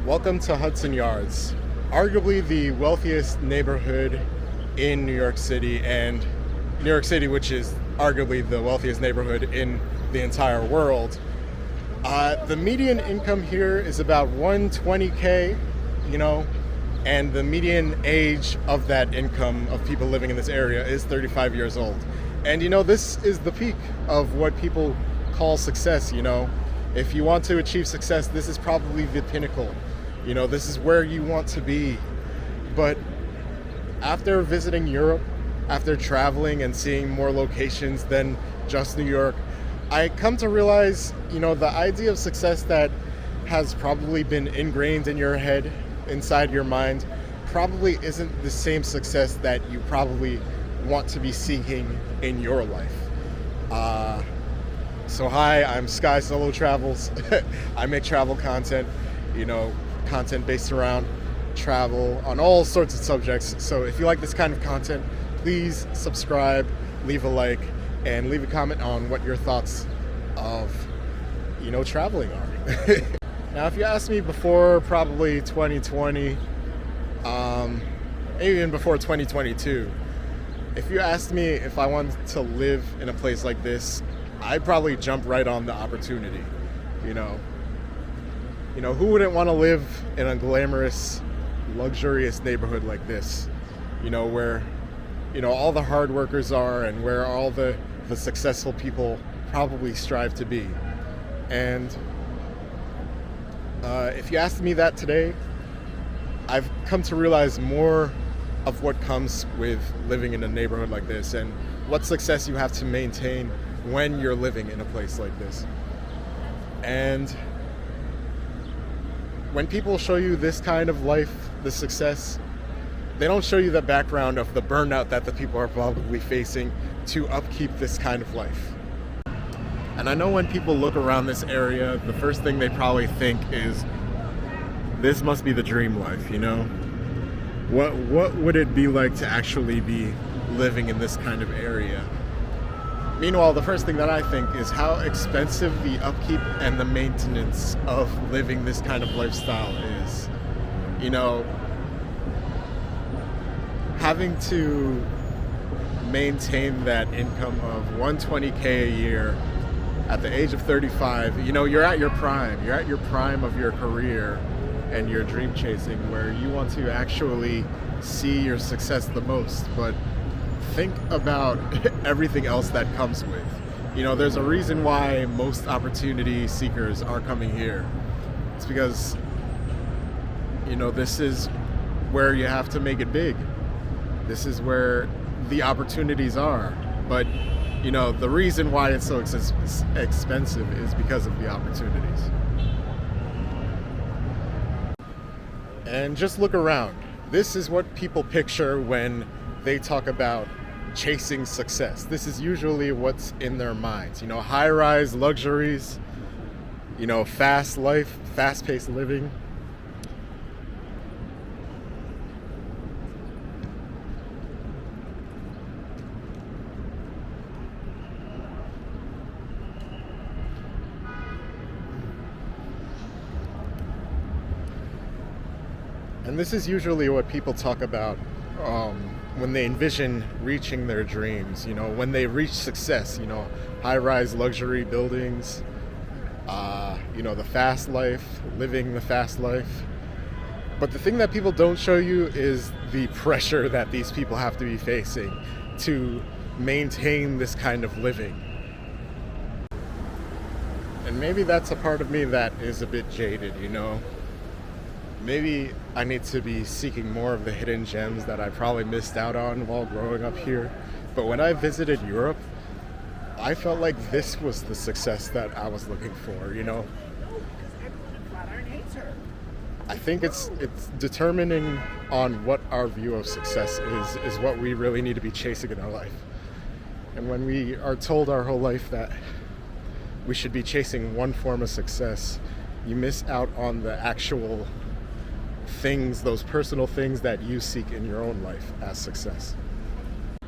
Welcome to Hudson Yards, arguably the wealthiest neighborhood in New York City, and New York City, which is arguably the wealthiest neighborhood in the entire world. The median income here is about 120K, and the median age of that income of people living in this area is 35 years old. And this is the peak of what people call success. If you want to achieve success, this is probably the pinnacle. This is where you want to be. But after visiting Europe, after traveling and seeing more locations than just New York, I come to realize, the idea of success that has probably been ingrained in your head, inside your mind, probably isn't the same success that you probably want to be seeking in your life. So hi, I'm Sky Solo Travels. I make travel content, content based around travel on all sorts of subjects. So if you like this kind of content, please subscribe, leave a like, and leave a comment on what your thoughts of, traveling are. Now, if you asked me before probably 2020, maybe even before 2022, if you asked me if I wanted to live in a place like this, I'd probably jump right on the opportunity. Who wouldn't want to live in a glamorous, luxurious neighborhood like this? Where, all the hard workers are and where all the successful people probably strive to be. And if you asked me that today, I've come to realize more of what comes with living in a neighborhood like this and what success you have to maintain when you're living in a place like this. And when people show you this kind of life, the success, they don't show you the background of the burnout that the people are probably facing to upkeep this kind of life. And I know when people look around this area, the first thing they probably think is, this must be the dream life, What would it be like to actually be living in this kind of area? Meanwhile, the first thing that I think is how expensive the upkeep and the maintenance of living this kind of lifestyle is. Having to maintain that income of 120K a year at the age of 35, you're at your prime. You're at your prime of your career and your dream chasing, where you want to actually see your success the most. But think about everything else that comes with. There's a reason why most opportunity seekers are coming here. It's because, this is where you have to make it big. This is where the opportunities are. But, the reason why it's so expensive is because of the opportunities. And just look around. This is what people picture when they talk about chasing success. This is usually what's in their minds. High-rise luxuries, fast life, fast-paced living. And this is usually what people talk about when they envision reaching their dreams, when they reach success, high-rise luxury buildings, the fast life, living the fast life. But the thing that people don't show you is the pressure that these people have to be facing to maintain this kind of living. And maybe that's a part of me that is a bit jaded, Maybe I need to be seeking more of the hidden gems that I probably missed out on while growing up here. But when I visited Europe, I felt like this was the success that I was looking for, I think it's determining on what our view of success is what we really need to be chasing in our life. And when we are told our whole life that we should be chasing one form of success, you miss out on the actual things, those personal things that you seek in your own life as success.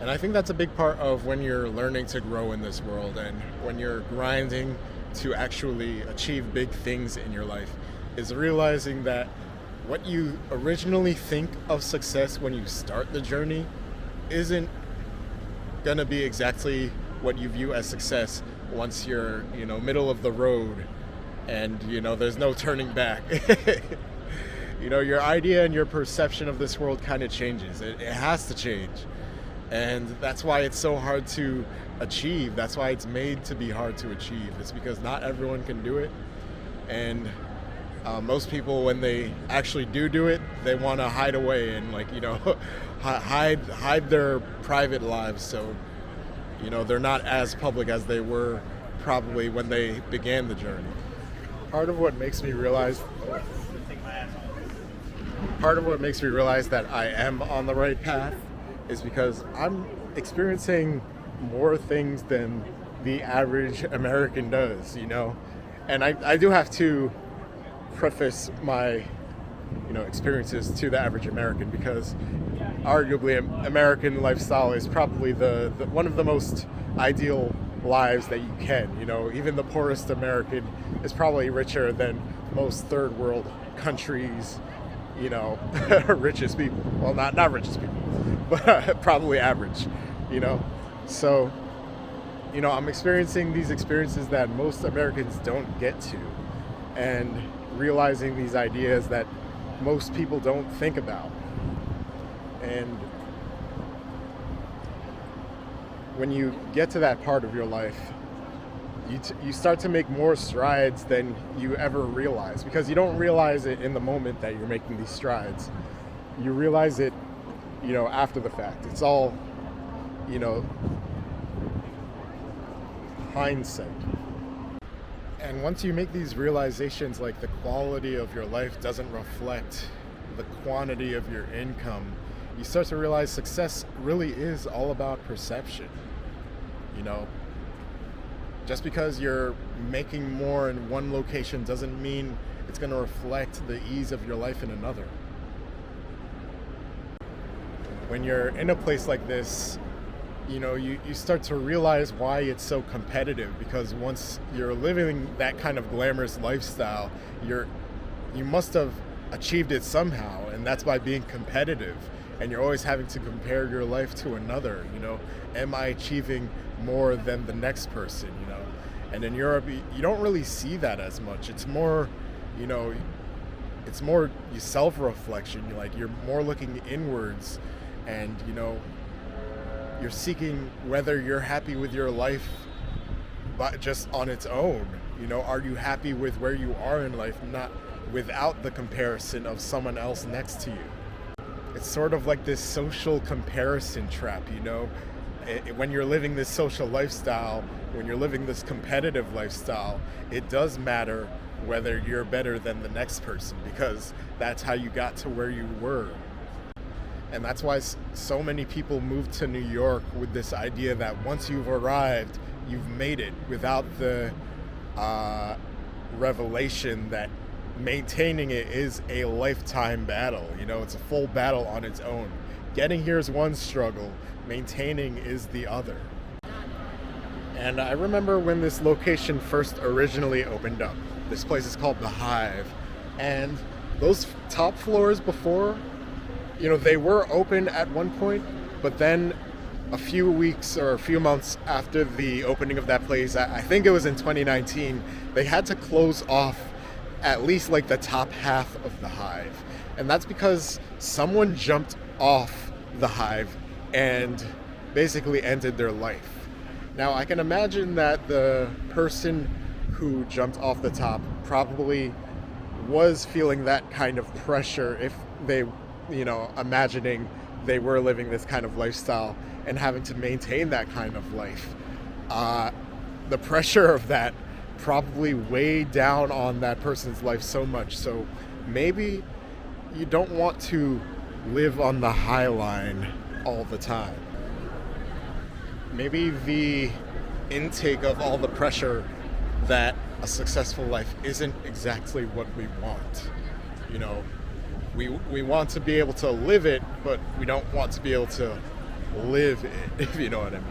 And I think that's a big part of when you're learning to grow in this world and when you're grinding to actually achieve big things in your life, is realizing that what you originally think of success when you start the journey isn't going to be exactly what you view as success once you're, middle of the road and, there's no turning back. Your idea and your perception of this world kind of changes. It has to change. And that's why it's so hard to achieve. That's why it's made to be hard to achieve. It's because not everyone can do it. And most people, when they actually do it, they want to hide away and hide their private lives. So, they're not as public as they were probably when they began the journey. Part of what makes me realize that I am on the right path is because I'm experiencing more things than the average American does, And I do have to preface my, experiences to the average American, because arguably American lifestyle is probably the one of the most ideal lives that you can. Even the poorest American is probably richer than most third world countries, richest people. Well, not richest people, but probably average, So, I'm experiencing these experiences that most Americans don't get to, and realizing these ideas that most people don't think about. And when you get to that part of your life, you start to make more strides than you ever realize, because you don't realize it in the moment that you're making these strides. You realize it, after the fact. It's all, hindsight. And once you make these realizations, like the quality of your life doesn't reflect the quantity of your income, you start to realize success really is all about perception. Just because you're making more in one location doesn't mean it's going to reflect the ease of your life in another. When you're in a place like this, you start to realize why it's so competitive, because once you're living that kind of glamorous lifestyle, you must have achieved it somehow, and that's by being competitive. And you're always having to compare your life to another. Am I achieving more than the next person? And in Europe, you don't really see that as much. It's more, it's more self-reflection. You're more looking inwards, and you're seeking whether you're happy with your life, but just on its own. Are you happy with where you are in life, not without the comparison of someone else next to you? It's sort of like this social comparison trap, when you're living this social lifestyle, when you're living this competitive lifestyle, it does matter whether you're better than the next person, because that's how you got to where you were. And that's why so many people move to New York with this idea that once you've arrived, you've made it, without the revelation that maintaining it is a lifetime battle. It's a full battle on its own. Getting here is one struggle, maintaining is the other. And I remember when this location first originally opened up. This place is called The Hive. And those top floors before, they were open at one point, but then a few weeks or a few months after the opening of that place, I think it was in 2019, they had to close off at least the top half of The Hive. And that's because someone jumped off The Hive and basically ended their life. Now, I can imagine that the person who jumped off the top probably was feeling that kind of pressure if they, imagining they were living this kind of lifestyle and having to maintain that kind of life. The pressure of that probably weighed down on that person's life so much. So maybe you don't want to live on the high line all the time. Maybe the intake of all the pressure that a successful life isn't exactly what we want. We want to be able to live it, but we don't want to be able to live it, if you know what I mean.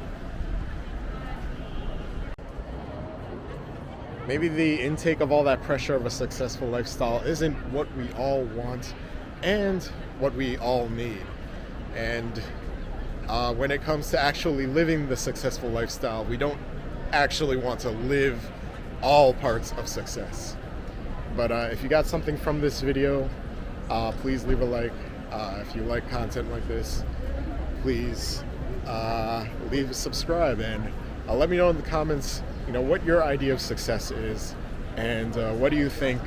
maybe the intake of all that pressure of a successful lifestyle isn't what we all want and what we all need. And when it comes to actually living the successful lifestyle, we don't actually want to live all parts of success. But if you got something from this video, please leave a like. If you like content like this, please leave a subscribe, and let me know in the comments, what your idea of success is, and what do you think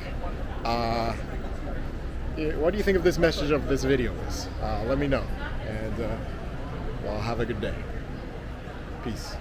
of this message of this video is. Let me know, and well, have a good day. Peace.